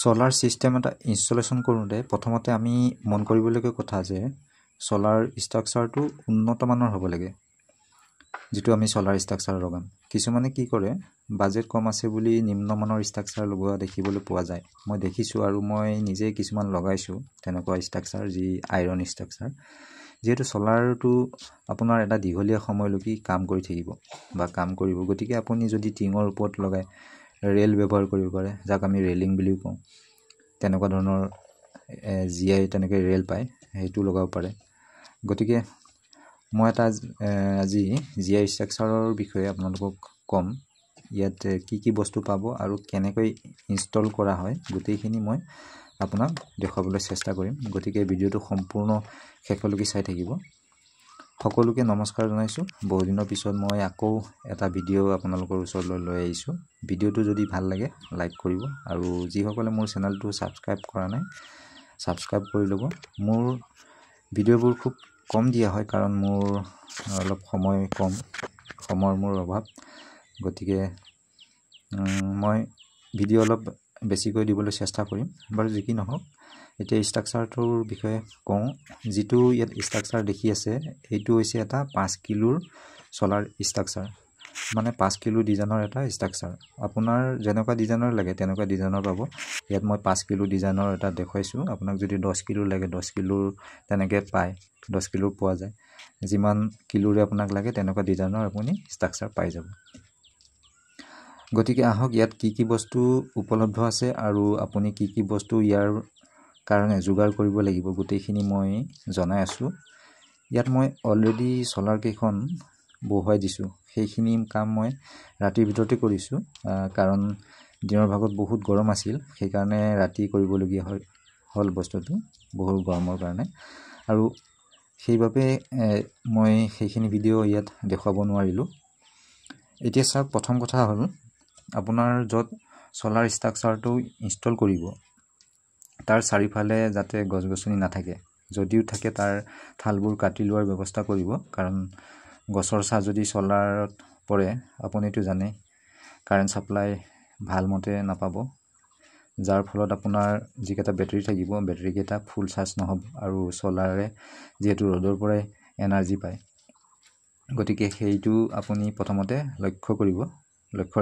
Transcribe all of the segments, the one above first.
solar system এটা installation কৰোঁতে প্ৰথমতে আমি মন কৰিবলগীয়া কথা যে সোলাৰ ষ্ট্ৰাকচাৰটো উন্নত মানৰ হ'ব লাগে যেটো আমি সোলাৰ ষ্ট্ৰাকচাৰ লগাম কিছুমানে কি কৰে বাজেট কম আছে বুলি নিম্ন মানৰ ষ্ট্ৰাকচাৰ লগোৱা দেখিবলৈ পোৱা যায় মই দেখিছো আৰু মই নিজে কিছুমান লগাইছো তেনেকুৱা ষ্ট্ৰাকচাৰ যি আইৰন ষ্ট্ৰাকচাৰ যেটো সোলাৰটো আপোনাৰ এটা দীঘলীয়া সময়লৈকে কাম কৰি থাকিব বা কাম কৰিব গতিকে আপুনি যদি টিঙৰ ওপৰত লগাই ৰেল ব্যৱহাৰ কৰিব পাৰে যাক আমি ৰেলিং বুলি কওঁ তেনেকুৱা ধৰণৰ জিআই তেনেকৈ ৰেল পায় সেইটো লগাব পাৰে গতিকে মই এটা আজি জিআই ষ্ট্ৰাকচাৰৰ বিষয়ে আপোনালোকক কম ইয়াত কি বস্তু পাব আৰু কেনেকৈ ইনষ্টল কৰা হয় গোটেইখিনি মই আপোনাক দেখাবলৈ চেষ্টা কৰিম গতিকে ভিডিওটো সম্পূৰ্ণ শেষলৈকে চাই থাকিব সকলোকে নমস্কাৰ জনাইছো বহু দিনৰ পিছত মই আকৌ এটা ভিডিও আপোনালোকৰ ওচৰলৈ লৈ আহিছো ভিডিওটো যদি ভাল লাগে লাইক কৰিব আৰু যিসকলে মোৰ চেনেলটো সাবস্ক্ৰাইব কৰা নাই সাবস্ক্ৰাইব কৰি ল'ব মোৰ ভিডিওবোৰ খুব কম দিয়া হয় কাৰণ মোৰ অলপ সময় কম সময়ৰ মোৰ অভাৱ গতিকে মই ভিডিও অলপ বেছিকৈ দিবলৈ চেষ্টা কৰিম বাৰু যি কি নহওক এতিয়া ষ্ট্ৰাকচাৰটোৰ বিষয়ে কওঁ যেটো ইয়াত ষ্ট্ৰাকচাৰ দেখি আছে এইটো হৈছে এটা 5 কিলোৰ সোলাৰ ষ্ট্ৰাকচাৰ মানে 5 কিলো ডিজাইনৰ এটা ষ্ট্ৰাকচাৰ আপোনাৰ যেনেকুৱা ডিজাইনৰ লাগে তেনেকুৱা ডিজাইনৰ পাব ইয়াত মই 5 কিলো ডিজাইনৰ এটা দেখাইছো আপোনাক যদি 10 কিলো লাগে 10 কিলোৰ তেনেকৈ পায় 10 কিলো পোৱা যায় যিমান কিলোৰে আপোনাক লাগে তেনেকুৱা ডিজাইনৰ আপুনি ষ্ট্ৰাকচাৰ পাই যাব গতিকে আহক ইয়াত কি বস্তু উপলব্ধ আছে আৰু আপুনি কি বস্তু ইয়াৰ কাৰণে যোগাৰ কৰিব লাগিব গোটেইখিনি মই জনাই আছো ইয়াত মই অলৰেডি সোলাৰ কেখন বহুৱাই দিছো সেইখিনি কাম মই ৰাতিৰ ভিতৰতে কৰিছো কাৰণ দিনৰ ভাগত বহুত গৰম আছিল সেই কাৰণে ৰাতি কৰিবলগীয়া হল বস্তুটো বহুত গৰমৰ কাৰণে আৰু সেইবাবে মই সেইখিনি ভিডিও ইয়াত দেখাব নোৱাৰিলো এতিয়া সব প্ৰথম কথা হ'ল আপোনাৰ যত সোলাৰ ষ্ট্ৰাকচাৰটো ইনষ্টল কৰিব তাৰ চাৰিফালে যাতে গছগছনি নাথাকে যদিও থাকে তাৰ ঠালবোৰ কাটি লোৱাৰ ব্যৱস্থা কৰিব কাৰণ গছৰ ছাঁ যদি সোলাৰত পৰে আপুনিটো জানে কাৰেন্ট সাপ্লাই ভালমতে নাপাব যাৰ ফলত আপোনাৰ যিকেটা বেটাৰি থাকিব বেটাৰি কেটা ফুল চাৰ্জ নহব আৰু সোলাৰে যেহেতু ৰ'দৰ পৰাই এনাৰ্জি পায় গতিকে সেইটো আপুনি প্ৰথমতে লক্ষ্য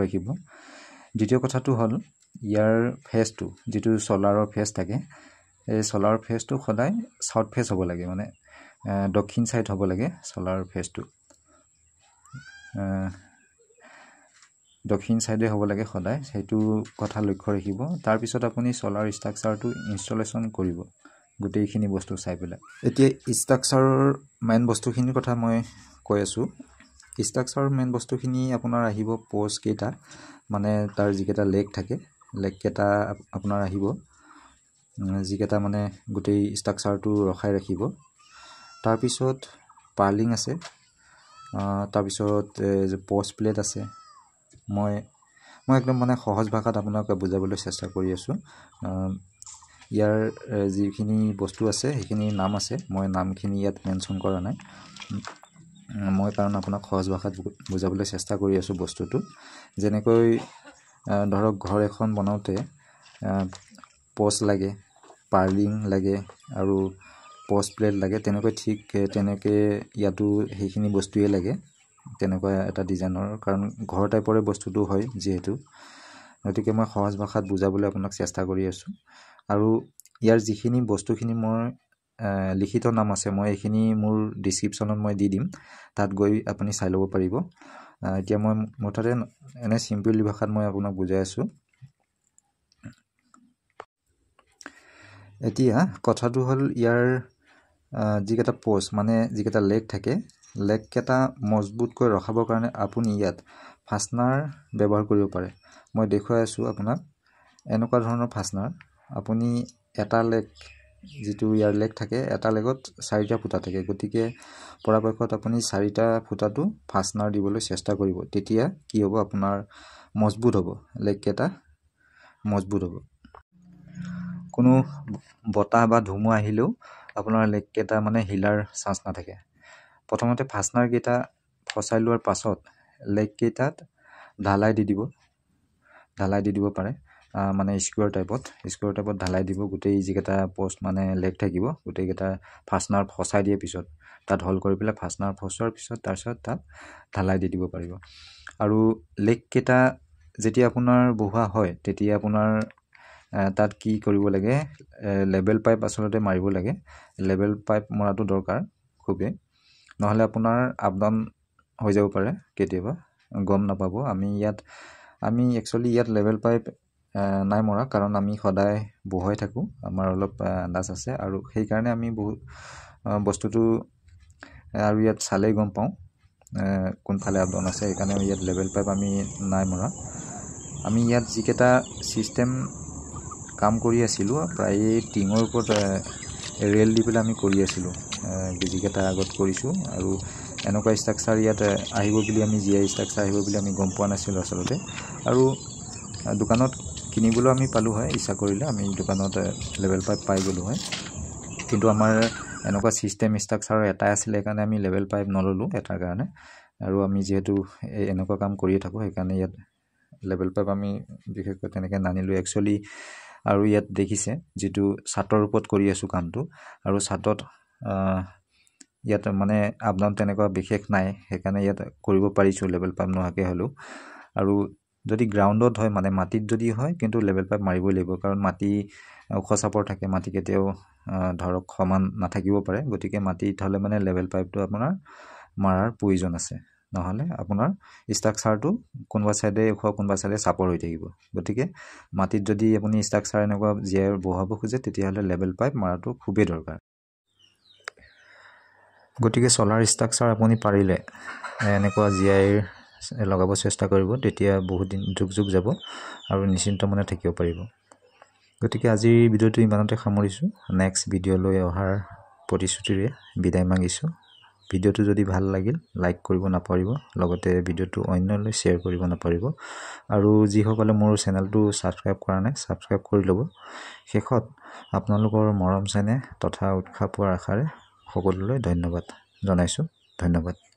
ৰাখিব দ্বিতীয় কথাটো হ'ল ইয়াৰ ফেজটো যেটো সোলাৰৰ ফেজ থাকে এই সোলাৰ ফেজটো সদায় সাউথ ফেজ হ'ব লাগে মানে দক্ষিণ সাইড হ'ব লাগে সোলাৰ ফেজটো দক্ষিণ সাইডে হ'ব লাগে সদায় সেইটো কথা লক্ষ্য ৰাখিব তাৰ পিছত আপুনি সোলাৰ ষ্ট্ৰাকচাৰটো ইনষ্টলেশ্যন কৰিব গোটেইখিনি বস্তু চাই পেলাই এতিয়া ষ্ট্ৰাকচাৰৰ মেইন বস্তুখিনিৰ কথা মই কৈ আছো ষ্ট্ৰাকচাৰৰ মেইন বস্তুখিনি আপোনাৰ আহিব পোষ্ট কেটা মানে তাৰ যিকেটা লেগ থাকে লেগ কেটা আপোনাৰ আহিব যিকেটা মানে গোটেই ষ্ট্ৰাকচাৰটো ৰখাই ৰাখিব তাৰ পিছত পাৰ্লিং আছে তাৰ পিছত পোষ্ট প্লেট আছে মই একদম মানে সহজ ভাষাত আপোনাক বুজাবলৈ চেষ্টা কৰি আছো ইয়াৰ যিখিনি বস্তু আছে সেইখিনি নাম আছে মই নামখিনি ইয়াত মেনশন কৰা নাই মই কাৰণ আপোনাক সহজ ভাষাত বুজাবলৈ চেষ্টা কৰি আছো বস্তুটো যেনেকৈ ধৰক ঘৰ এখন বনাওতে পোষ্ট লাগে পাৰ্লিং লাগে আৰু পোষ্ট প্লেট লাগে তেনেকৈ ঠিক তেনেকৈ ইয়াতো সেইখিনি বস্তুয়ে লাগে তেনেকুৱা এটা ডিজাইনৰ কাৰণ ঘৰ টাইপৰে বস্তুটো হয় যেহেতু গতিকে মই সহজ ভাষাত বুজাবলৈ আপোনাক চেষ্টা কৰি আছো আৰু ইয়াৰ যিখিনি বস্তুখিনি মই লিখিত নাম আছে মই এইখিনি মোৰ ডেসক্ৰিপচনত মই দি দিম তাত গৈ আপুনি চাই ল'ব পাৰিব এতিয়া মই মুঠতে এনে সিম্পল ভাষাত মই আপোনাক বুজাই আছো এতিয়া কথাটো হ'ল ইয়াৰ যিকেটা পোষ্ট মানে যিকেটা লেগ থাকে লেগ কেটা মজবুতকৈ ৰখাবৰ কাৰণে আপুনি ইয়াত ফাস্টনাৰ ব্যৱহাৰ কৰিব পাৰে মই দেখুৱাই আছো আপোনাক এনেকুৱা ধৰণৰ ফাস্টনাৰ আপুনি এটা লেগ যেটো ইয়াৰ লেগ থাকে এটা লেগত 4টা ফুটা থাকে গতিকে পৰাপক্ষত আপুনি 4টা ফুটাটো ফাস্টনাৰ দিবলৈ চেষ্টা কৰিব তেতিয়া কি হ'ব আপোনাৰ মজবুত হ'ব লেগ কেটা মজবুত হ'ব কোনো বতাহ বা ধুমুহা আহিলেও আপোনাৰ লেগ কেটা মানে হিলাৰ চান্স নাথাকে প্ৰথমতে ফাস্টনাৰ কেটা ফসাই লোৱাৰ পাছত লেগ কেটাত ঢালাই দি দিব পাৰে মানে স্কুৱাৰ টাইপত ঢালাই দিব গোটেই যিকেইটা পোষ্ট মানে লেগ থাকিব গোটেইকেইটা ফাষ্টনাৰ ফচাই দিয়ে পিছত তাত হল কৰি পেলাই ফাষ্টনাৰ ফচোৱাৰ পিছত তাৰপিছত তাত ঢালাই দি দিব পাৰিব আৰু লেগ কেইটা যেতিয়া আপোনাৰ বহোৱা হয় তেতিয়া আপোনাৰ তাত কি কৰিব লাগে লেভেল পাইপ আচলতে মাৰিব লাগে লেভেল পাইপ মৰাটো দৰকাৰ খুবেই নহ'লে আপোনাৰ আপ ডাউন হৈ যাব পাৰে কেতিয়াবা গম নাপাব আমি একচুৱেলি ইয়াত লেভেল পাইপ নাই মৰা কাৰণ আমি সদায় বহাই থাকোঁ আমাৰ অলপ আন্দাজ আছে আৰু সেইকাৰণে আমি বহুত বস্তুটো আৰু ইয়াত চালেই গম পাওঁ কোনফালে আপ ডাউন আছে সেইকাৰণে ইয়াত লেভেল পাইপ আমি নাই মৰা আমি ইয়াত যিকেইটা ছিষ্টেম কাম কৰি আছিলোঁ প্ৰায় টিঙৰ ওপৰত ৰেল দি পেলাই আমি কৰি আছিলোঁ যিকেইটা আগত কৰিছোঁ আৰু এনেকুৱা ষ্ট্ৰাকচাৰ ইয়াত আহিব বুলি আমি জিআই ষ্ট্ৰাকচাৰ আহিব বুলি আমি গম পোৱা নাছিলোঁ আচলতে আৰু দোকানত কিনিবলৈ আমি পালোঁ হয় ইচ্ছা কৰিলে আমি দোকানত লেভেল পাইপ পাই গ'লোঁ হয় কিন্তু আমাৰ এনেকুৱা ছিষ্টেম ষ্ট্ৰাকচাৰ এটা আছিলে সেইকাৰণে আমি লেভেল পাইপ নললোঁ এটাৰ কাৰণে আৰু আমি যিহেতু এনেকুৱা কাম কৰিয়ে থাকোঁ সেইকাৰণে ইয়াত লেভেল পাইপ আমি বিশেষকৈ তেনেকৈ নানিলোঁ একচুৱেলি আৰু ইয়াত দেখিছে যিটো ছাটৰ ওপৰত কৰি আছোঁ কামটো আৰু ছাটত ইয়াত মানে আপ ডাউন তেনেকুৱা বিশেষ নাই সেইকাৰণে ইয়াত কৰিব পাৰিছোঁ লেভেল পাইপ নোহোৱাকৈ হ'লেও আৰু যদি গ্ৰাউণ্ডত হয় মানে মাটিত যদি হয় কিন্তু লেভেল পাইপ মাৰিবই লাগিব কাৰণ মাটি ওখ চাপৰ থাকে মাটি কেতিয়াও ধৰক সমান নাথাকিব পাৰে গতিকে মাটিত হ'লে মানে লেভেল পাইপটো আপোনাৰ মাৰাৰ প্ৰয়োজন আছে নহ'লে আপোনাৰ ষ্ট্ৰাকচাৰটো কোনোবা চাইডে ওখ কোনোবা চাইডে চাপৰ হৈ থাকিব গতিকে মাটিত যদি আপুনি ষ্ট্ৰাকচাৰ এনেকুৱা জিআই বহাব খোজে তেতিয়াহ'লে লেভেল পাইপ মাৰাটো খুবেই দৰকাৰ গতিকে চলাৰ ষ্ট্ৰাকচাৰ আপুনি পাৰিলে এনেকুৱা জিআইৰ লগাব চেষ্টা কৰিব তেতিয়া বহুত দিন যুগ যাব আৰু নিশ্চিন্ত মনে থাকিব পাৰিব গতিকে আজিৰ ভিডিঅ'টো ইমানতে সামৰিছোঁ নেক্সট ভিডিঅ'লৈ অহাৰ প্ৰতিশ্ৰুতিৰে বিদায় মাগিছোঁ ভিডিঅ'টো যদি ভাল লাগিল লাইক কৰিব নাপাহৰিব লগতে ভিডিঅ'টো অন্যলৈ শ্বেয়াৰ কৰিব নাপাহৰিব আৰু যিসকলে মোৰ চেনেলটো ছাবস্ক্ৰাইব কৰা নাই ছাবস্ক্ৰাইব কৰি ল'ব শেষত আপোনালোকৰ মৰম চেনেহ তথা উৎসাহ পোৱাৰ আশাৰে সকলোলৈ ধন্যবাদ জনাইছোঁ ধন্যবাদ